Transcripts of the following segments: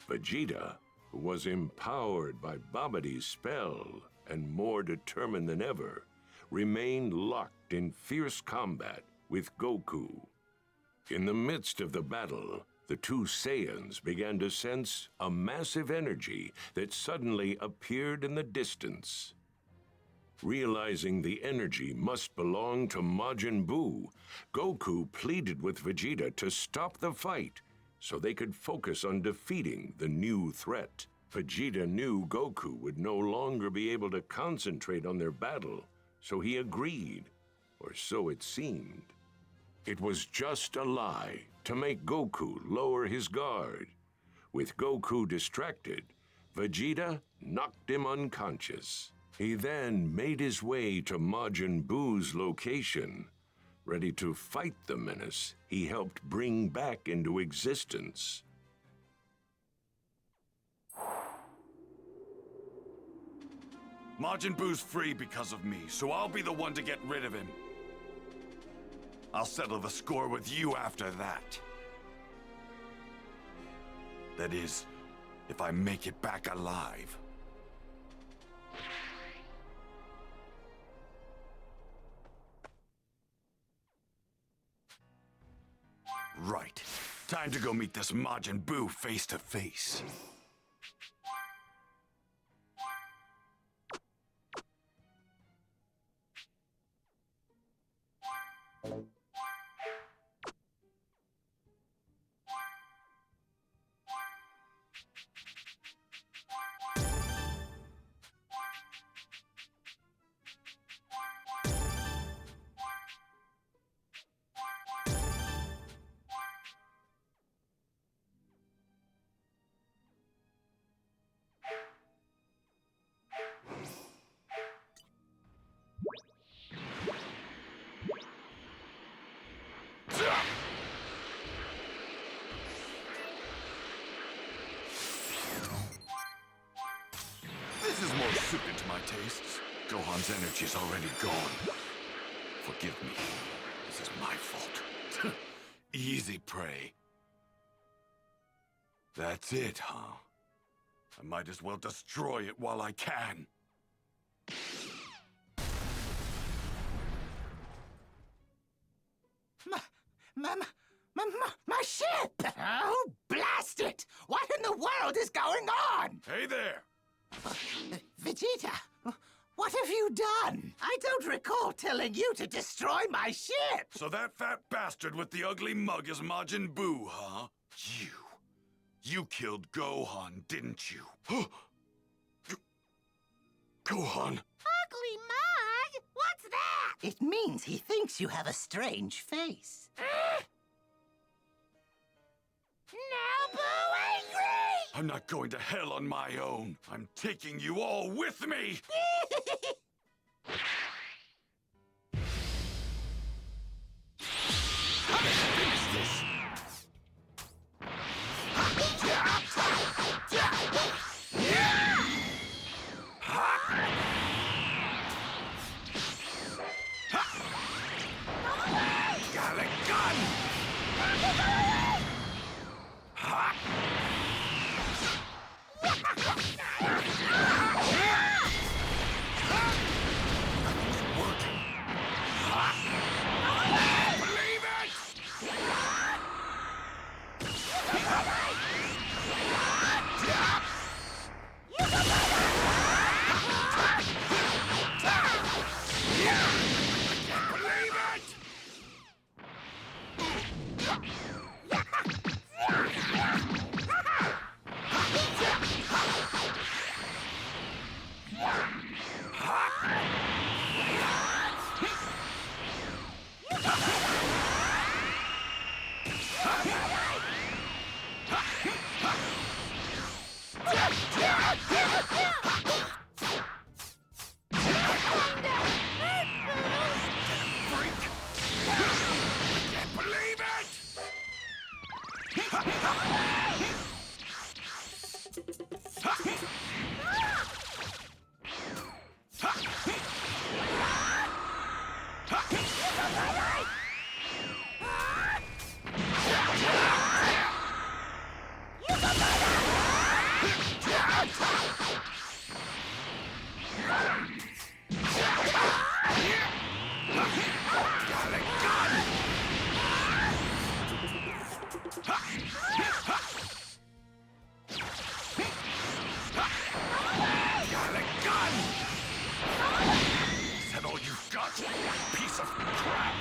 Vegeta, who was empowered by Babidi's spell and more determined than ever, remained locked in fierce combat with Goku. In the midst of the battle, the two Saiyans began to sense a massive energy that suddenly appeared in the distance. Realizing the energy must belong to Majin Buu, Goku pleaded with Vegeta to stop the fight so they could focus on defeating the new threat. Vegeta knew Goku would no longer be able to concentrate on their battle, so he agreed, or so it seemed. It was just a lie to make Goku lower his guard. With Goku distracted, Vegeta knocked him unconscious. He then made his way to Majin Buu's location, ready to fight the menace he helped bring back into existence. Majin Buu's free because of me, so I'll be the one to get rid of him. I'll settle the score with you after that. That is, if I make it back alive. Right. Time to go meet this Majin Buu face to face. This is more suited to my tastes. Gohan's energy's already gone. Forgive me. This is my fault. Easy prey. That's it, huh? I might as well destroy it while I can. My ship! Oh, blast it! What in the world is going on? Hey there! Vegeta, what have you done? I don't recall telling you to destroy my ship! So that fat bastard with the ugly mug is Majin Buu, huh? You killed Gohan, didn't you? Gohan? Ugly mug? What's that? It means he thinks you have a strange face. Now Boo angry! I'm not going to hell on my own. I'm taking you all with me! Finish this! Got a gun! Nothing's working. Believe it! Got a gun! Is that all you've got, you piece of crap?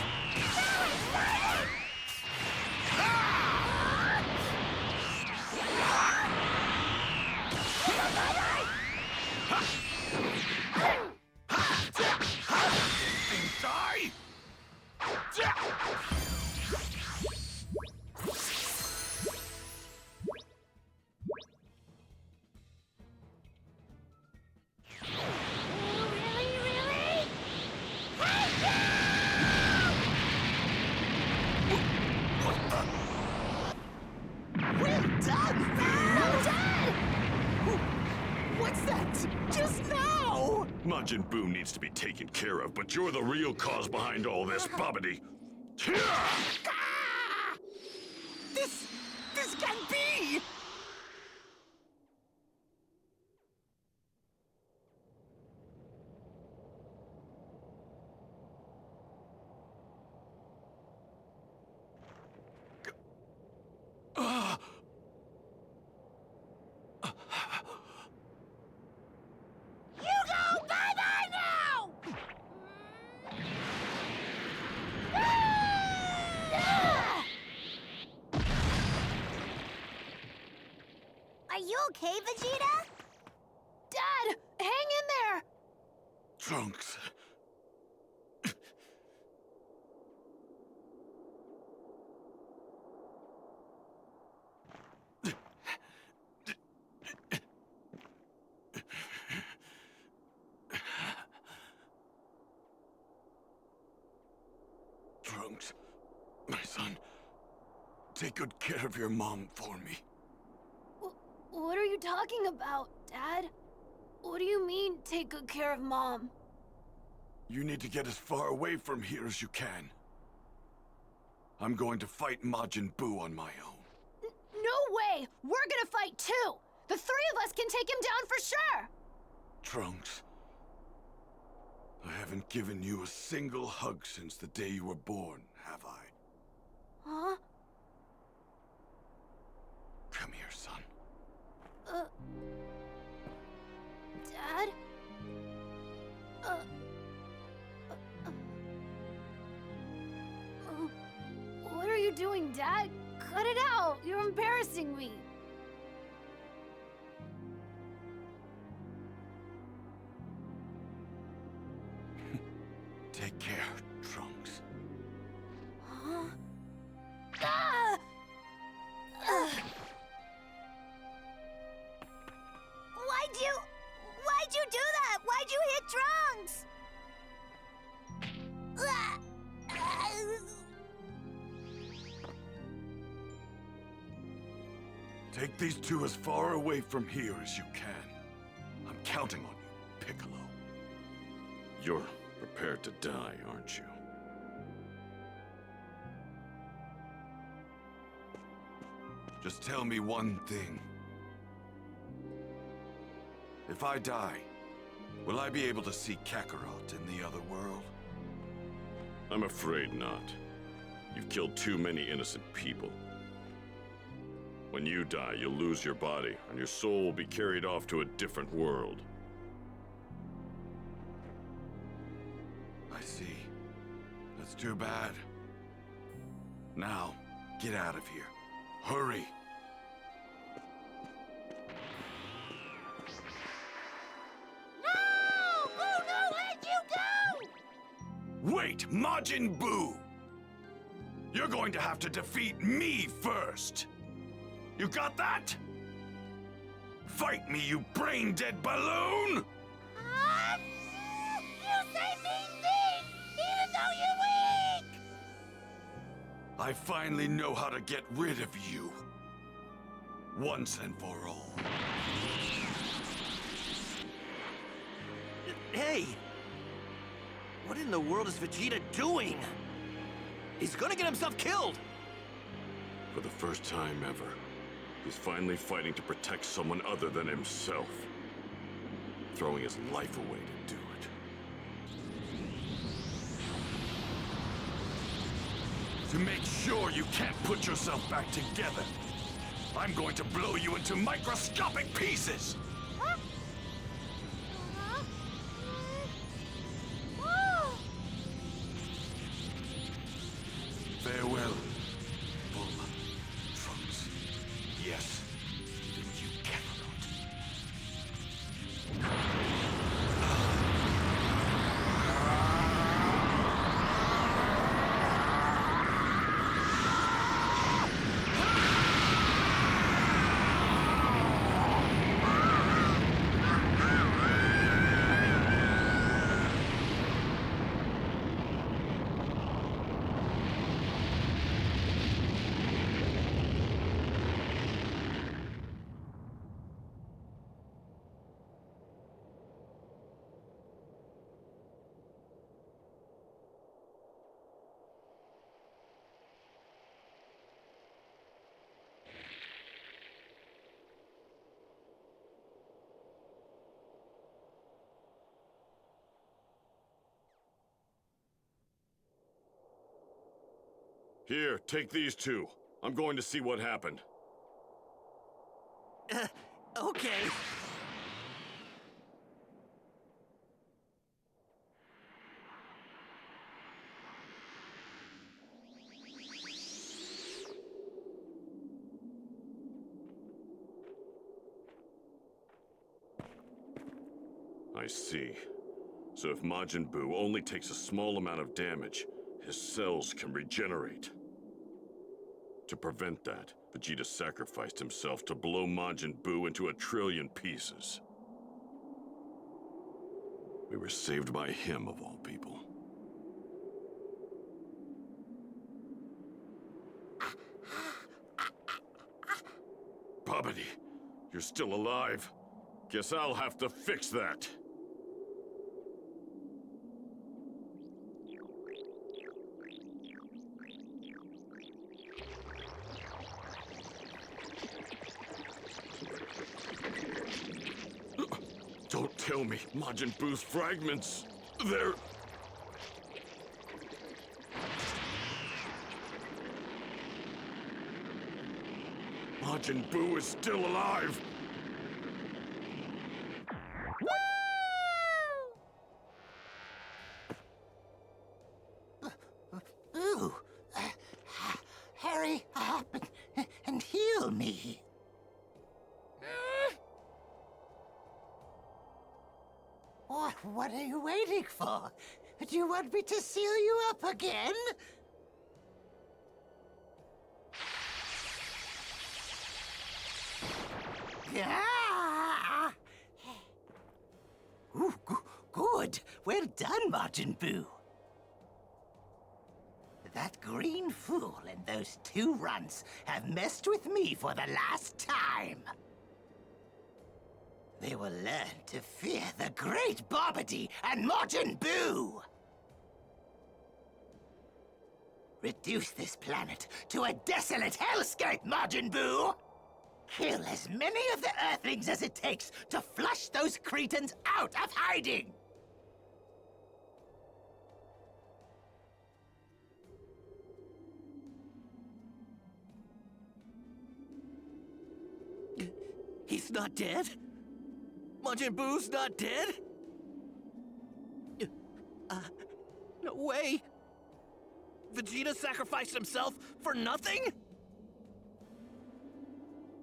Die! Well done! No, Dad! What's that? Just now! Majin Buu needs to be taken care of, but you're the real cause behind all this, Babidi. Ah! This can't be! You go bye-bye now! Are you okay, Vegeta? Dad, hang in there! Trunks. Trunks, my son, take good care of your mom for me. What are you talking about, Dad? What do you mean, take good care of Mom? You need to get as far away from here as you can. I'm going to fight Majin Buu on my own. No way! We're gonna fight too! The three of us can take him down for sure! Trunks, I haven't given you a single hug since the day you were born, have I? Huh? Come here, son. Dad? What are you doing, Dad? Cut it out! You're embarrassing me! Take care, Trunks. Huh? Ah! Why'd you do that? Why'd you hit Trunks? Take these two as far away from here as you can. I'm counting on you, Piccolo. You're prepared to die, aren't you? Just tell me one thing. If I die, will I be able to see Kakarot in the other world? I'm afraid not. You've killed too many innocent people. When you die, you'll lose your body, and your soul will be carried off to a different world. I see. That's too bad. Now, get out of here. Hurry! No! Boo, no, let you go! Wait, Majin Buu! You're going to have to defeat me first! You got that? Fight me, you brain-dead balloon! You say mean things, even though you're weak! I finally know how to get rid of you. Once and for all. Hey! What in the world is Vegeta doing? He's gonna get himself killed! For the first time ever, he's finally fighting to protect someone other than himself. Throwing his life away to do it. To make sure you can't put yourself back together, I'm going to blow you into microscopic pieces! Huh? Whoa! Farewell, Bulma, Trunks. Yes, even you, Kakarot. Here, take these two. I'm going to see what happened. Okay. I see. So if Majin Buu only takes a small amount of damage, his cells can regenerate. To prevent that, Vegeta sacrificed himself to blow Majin Buu into 1 trillion pieces. We were saved by him, of all people. Babidi, you're still alive. Guess I'll have to fix that. Don't tell me Majin Buu's fragments. They're... Majin Buu is still alive! Ooh. Hurry up and heal me. What are you waiting for? Do you want me to seal you up again? Ah! Ooh, good. Well done, Majin Buu. That green fool and those 2 runts have messed with me for the last time. They will learn to fear the great Babidi and Majin Buu. Reduce this planet to a desolate hellscape, Majin Buu! Kill as many of the Earthlings as it takes to flush those cretins out of hiding! He's not dead? Majin Buu's not dead? No way! Vegeta sacrificed himself for nothing?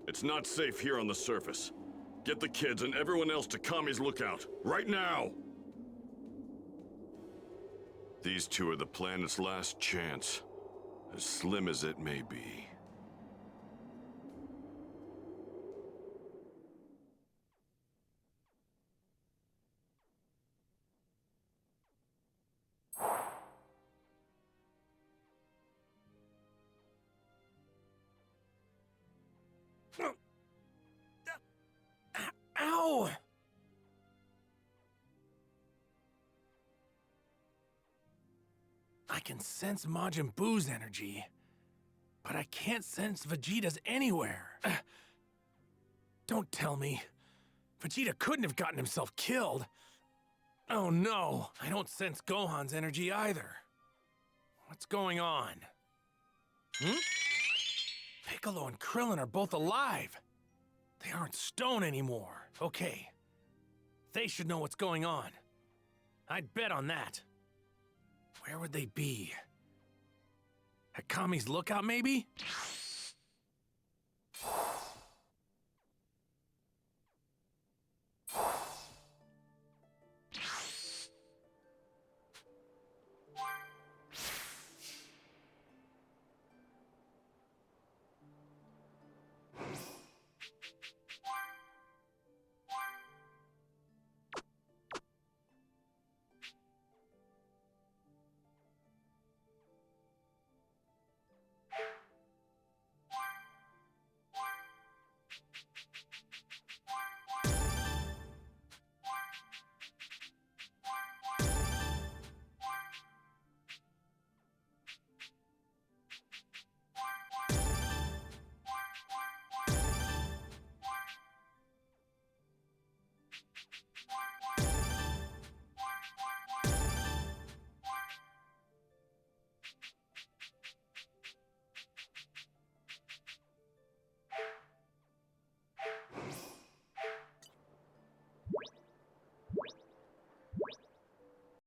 It's not safe here on the surface. Get the kids and everyone else to Kami's lookout, right now! These 2 are the planet's last chance, as slim as it may be. Ow! I can sense Majin Buu's energy, but I can't sense Vegeta's anywhere. Don't tell me. Vegeta couldn't have gotten himself killed. Oh no, I don't sense Gohan's energy either. What's going on? Piccolo and Krillin are both alive. They aren't stone anymore. Okay. They should know what's going on. I'd bet on that. Where would they be? At Kami's lookout, maybe?